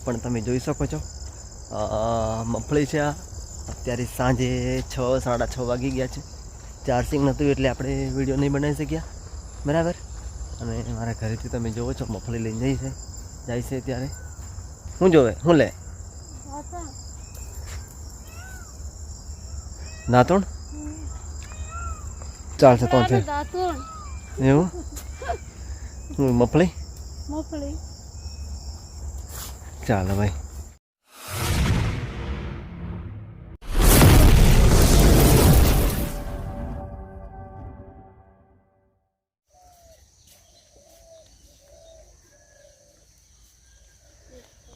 પણ તમે જોઈ શકો છો મગફળી છે આ અત્યારે સાંજે 6 સાડા 6 વાગી ગયા છે. ચાર્જિંગ નહોતું એટલે આપણે વિડીયો નહીં બનાવી શક્યા બરાબર. અને મારા ઘરેથી તમે જોવો છો મગફળી લઈને જાય છે ત્યારે શું જોવે શું લે દાંતણ ચાલશે તો છે એવું મગફળી ચાલો ભાઈ.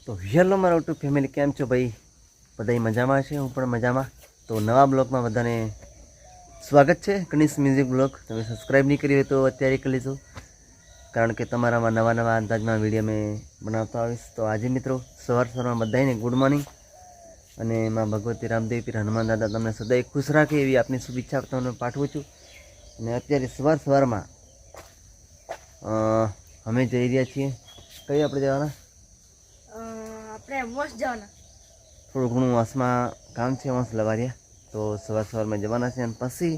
તો હેલો મારા યુટ્યુબ ફેમિલી, કેમ છો ભાઈ? બધા મજામાં છે, હું પણ મજામાં. તો નવા બ્લોગમાં બધાને સ્વાગત છે. ગણેશ મ્યુઝિક બ્લોગ તમે સબસ્ક્રાઈબ નહીં કરી હોય તો અત્યારે કરી લેજો, કારણ કે તમારામાં નવા અંદાજમાં વિડીયો મેં બનાવતો આવીશ. તો આજે મિત્રો સવારમાં બધાને ગુડ મોર્નિંગ, અને માં ભગવતી રામદેવ પીર હનુમાન દાદા તમને સદાય ખુશ રાખે એવી આપની શુભેચ્છા તમને પાઠવું છું. અને અત્યારે સવારમાં અમે જઈ રહ્યા છીએ. કઈ આપણે જવાના? આપણે વોશ જવાના. થોડું ઘણું વાસમાં કામ છે, વાસ લવાર્યા. તો સવારમાં જવાના છે, અને પછી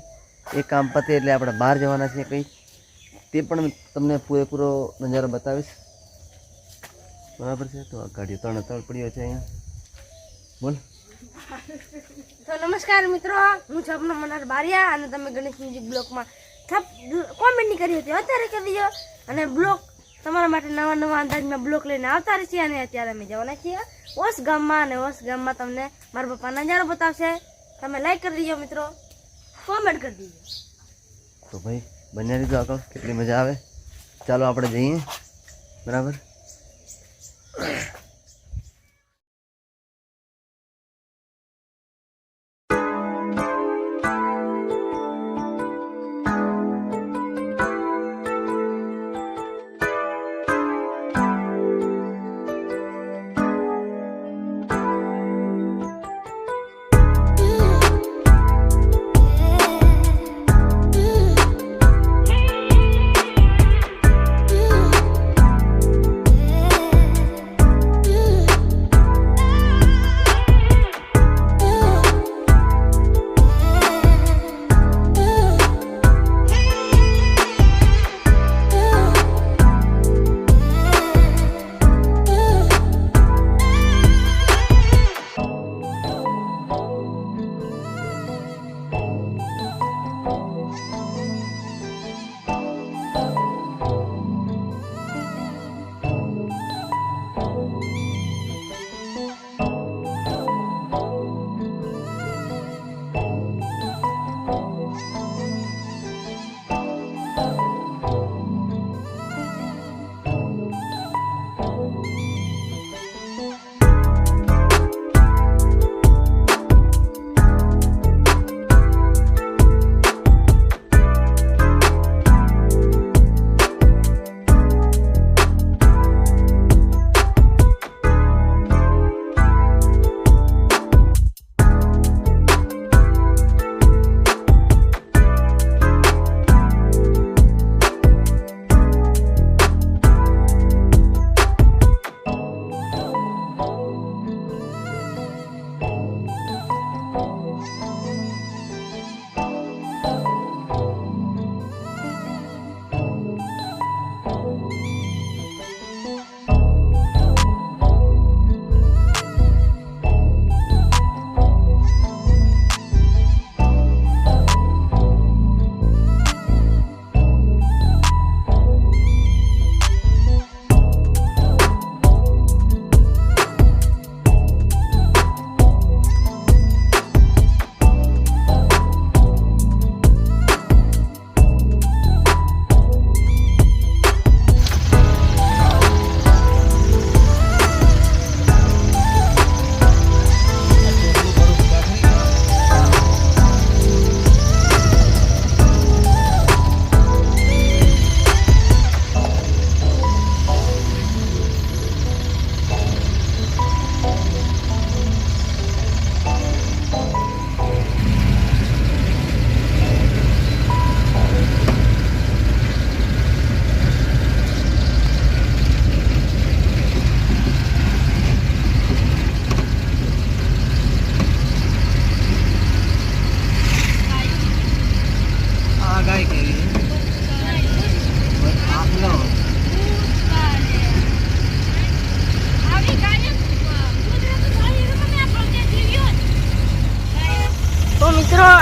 એ કામ પતે એટલે આપણે બહાર જવાના છીએ કંઈ, તે પણ તમને પૂરેપૂરો નજારો બતાવીશ બરાબર છે. તો આ ગાડીઓ ત્રણ પડ્યો છે અહીંયા. બોલ. તો નમસ્કાર મિત્રો, હું છું આપનો મનાર બારિયા, અને તમે ગણેશ મ્યુઝિક બ્લોગમાં કોમેન્ટ નહીં કરી હતી, અત્યારે કરી દીજો. અને બ્લોગ તમારા માટે નવા અંદાજમાં બ્લોગ લઈને આવતા રહીએ. અને અત્યારે અમે જવાના છીએ ઓસ ગામમાં, અને ઓસ ગામમાં તમને મારા પપ્પા નજારો બતાવશે. તમે લાઈક કરી દીજો મિત્રો, કોમેન્ટ કરી દીજો. તો ભાઈ બન્યા દીધો આગળ, કેટલી મજા આવે. ચાલો આપણે જઈએ બરાબર.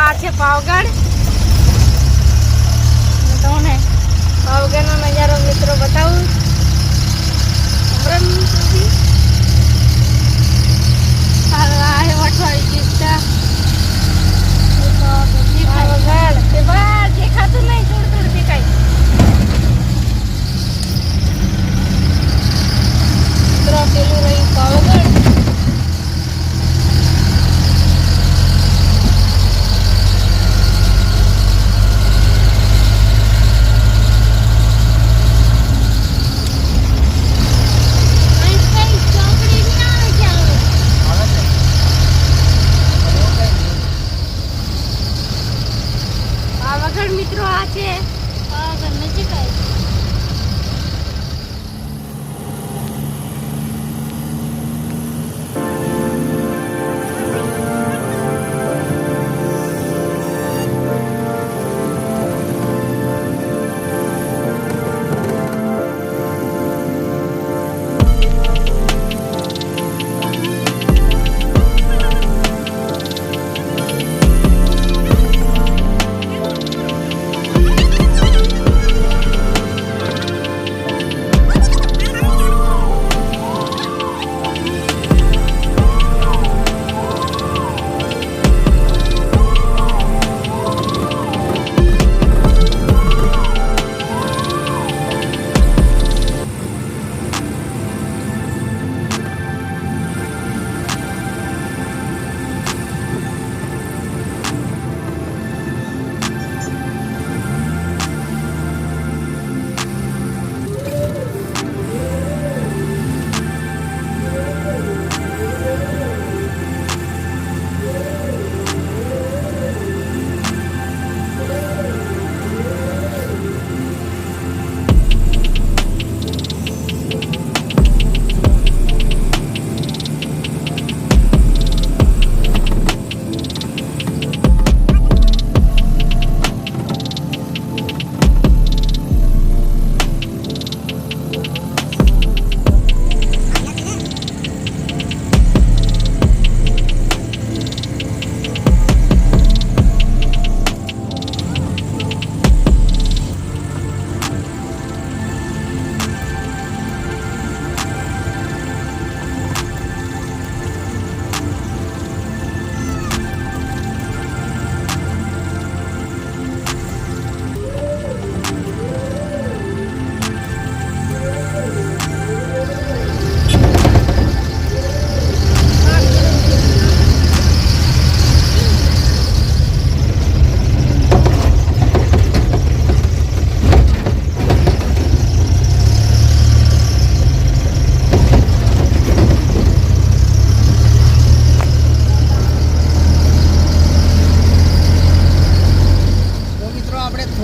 આ છે પાવગઢ. હું તમને પાવગઢનો નજારો મિત્રો બતાવું. દેખાતું નહીં, થોડું થોડું દેખાય. મિત્રો પેલું રહ્યું પાવગઢ. પાવાગઢ મિત્રો આ છે પાવાગઢ નજીક આવી.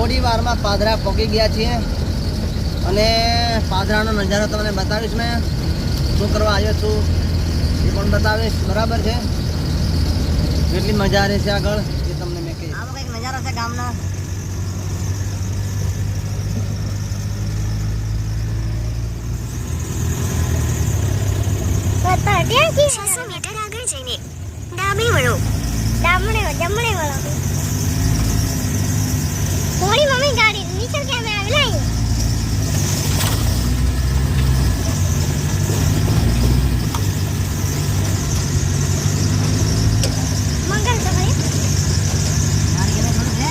થોડી વારમાં પાદરા પહોંચી ગયા છીએ અને પાદરાનો નજારો તમને બતાવીશ. મેં શું કરવા આવ્યો છું એ પણ બતાવીશ. બરાબર છે, કેટલી મજા રહે છે આગળ એ તમને મેં કહીશ. આવો કંઈક નજારો છે ગામનો. છસો મીટર આગળ જઈને ડાબે વળો. જમણે વળો. થોડી મમ્મી ગાડી નીચે ક્યાં આવી લાવી. મંગલ તો ભાઈ ગાડી કે થોડું છે.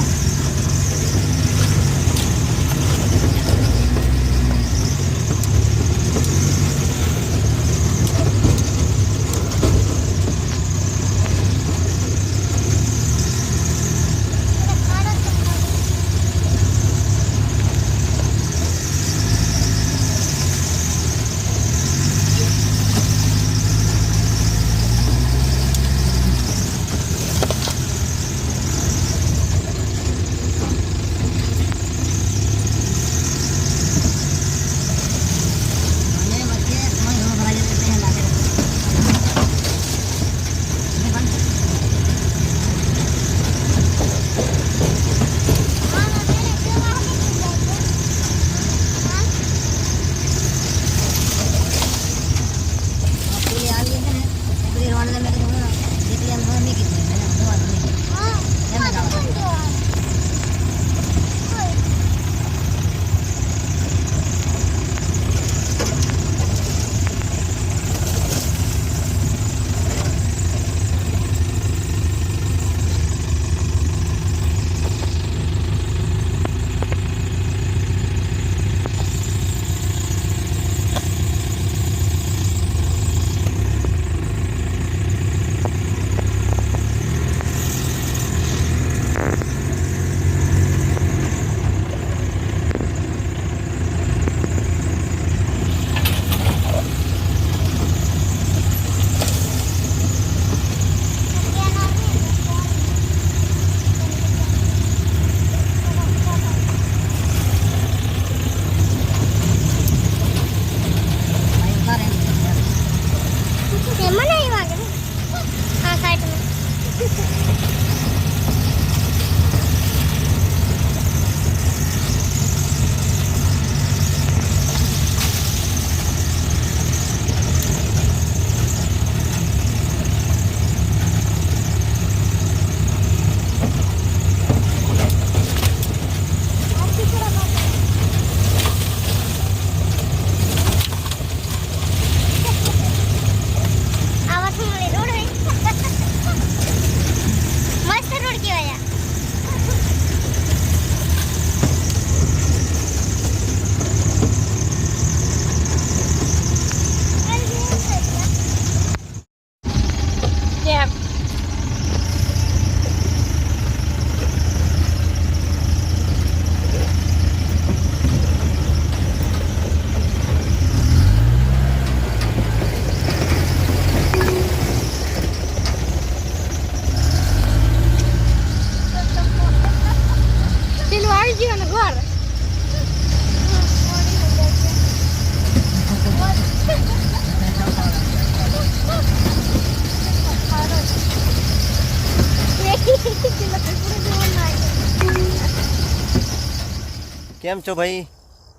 કેમ છો ભાઈ?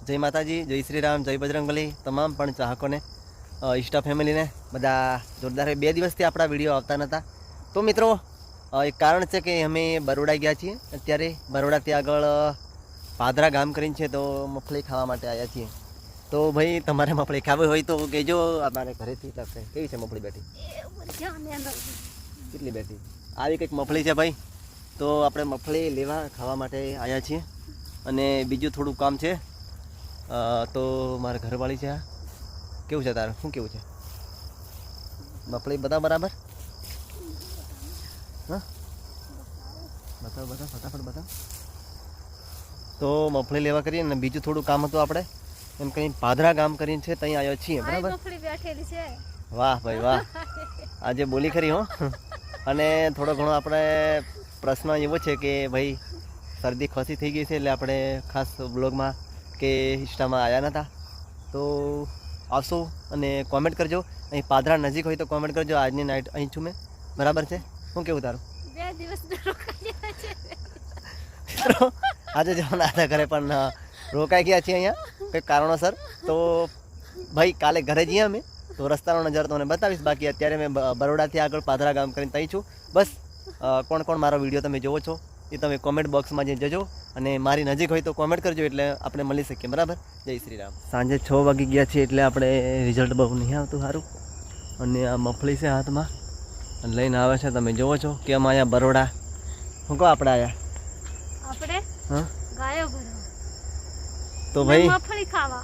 જય માતાજી, જય શ્રી રામ, જય બજરંગબલી. તમામ પણ ચાહકોને, ઇન્સ્ટા ફેમિલીને બધા જોરદાર. 2 દિવસથી આપણા વિડીયો આવતા નહોતા. તો મિત્રો એક કારણ છે કે અમે બરોડા ગયા છીએ. અત્યારે બરોડાથી આગળ પાદરા ગામ કરીને છે, તો મગફળી ખાવા માટે આવ્યા છીએ. તો ભાઈ તમારે મગફળી ખાવી હોય તો કહેજો, અમારે ઘરેથી લાવશે. કેવી છે મગફળી બેઠી? કેટલી બેઠી? આવી કંઈક મગફળી છે ભાઈ. તો આપણે મગફળી લેવા ખાવા માટે આવ્યા છીએ. અને બીજું થોડું કામ છે. તો મારા ઘરવાળી છે. આ કેવું છે તારું? શું કેવું છે? મગફળી બધા બરાબર? હા, બતાવો ફટાફટ બતાવો. તો મગફળી લેવા કરીએ ને બીજું થોડું કામ હતું. આપણે એમ કંઈ પાદરા ગામ કરીને છે, ત્યાં આવ્યો છીએ. બરાબર? વાહ ભાઈ વાહ, આજે બોલી ખરી હો. અને થોડો ઘણો આપણે પ્રશ્ન એવો છે કે ભાઈ શરદી ખાંસી થઈ ગઈ છે, એટલે આપણે ખાસ બ્લોગમાં કે ઇન્સ્ટામાં આવ્યા નહોતા. તો આવશો અને કોમેન્ટ કરજો. અહીં પાદરા નજીક હોય તો કોમેન્ટ કરજો. આજની નાઇટ અહીં છું મેં. બરાબર છે? શું કેવું તારું? 2 દિવસ આજે જવાના હતા ઘરે, પણ રોકાઈ ગયા છીએ અહીંયા કંઈક કારણોસર. તો ભાઈ કાલે ઘરે જઈએ અમે, તો રસ્તાનો નજારો તમને બતાવીશ. બાકી અત્યારે મેં બરોડાથી આગળ પાદરા ગામ કરીને ત્યાં છું. બસ કોણ કોણ મારો વિડીયો તમે જોવો છો એ તમે કોમેન્ટ બોક્સમાં જઈ જજો. અને મારી નજીક હોય તો કોમેન્ટ કરજો, એટલે આપણે મળી શકીએ. બરાબર? જય શ્રી રામ. સાંજે 6 વાગી ગયા છે, એટલે આપણે રિઝલ્ટ બહુ નહીં આવતું સારું. અને આ મગફળી છે હાથમાં અને લઈને આવે છે, તમે જોવો છો. કેમ અહીંયા બરોડા શું કહો આપણે આવ્યા? આપણે હા, ગાયો ભરવા તો ભાઈ મગફળી ખાવા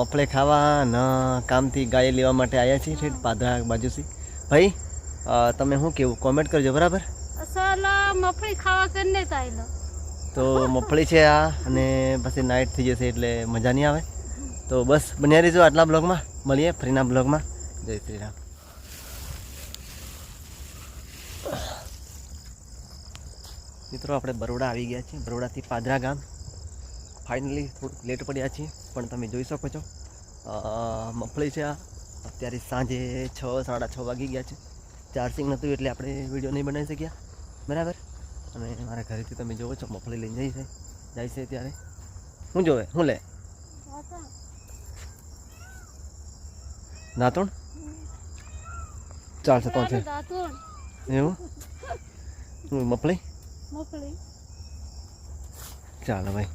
મગફળી ખાવા ના કામથી ગાય લેવા માટે આવ્યા છીએ ઠેઠ પાદરા બાજુથી. ભાઈ તમે શું કેવું કોમેન્ટ કરજો. બરાબર? અસલ મગફળી ખાવા કરીને તાઈલો તો મગફળી છે આ, અને પછી નાઇટ થઈ જશે એટલે મજા નહીં આવે. તો બસ બન્યા રહીજો આટલા બ્લોગમાં. મળીએ ફરીના બ્લોગમાં. જય શ્રી રામ. મિત્રો આપણે બરોડા આવી ગયા છીએ. બરોડાથી પાદરા ગામ ફાઇનલી થોડુંક લેટ પડ્યા છીએ, પણ તમે જોઈ શકો છો મગફળી છે આ. અત્યારે સાંજે 6-6:30 વાગી ગયા છે. ચાર્જિંગ નહોતું એટલે આપણે વિડીયો નહીં બનાવી શક્યા. બરાબર? અને મારા ઘરેથી તમે જોવો છો મગફળી લઈને જાય છે ત્યારે. શું જોવે? શું લે? દાંતણ ચાલશે તો છે એવું? મગફળી ચાલો ભાઈ.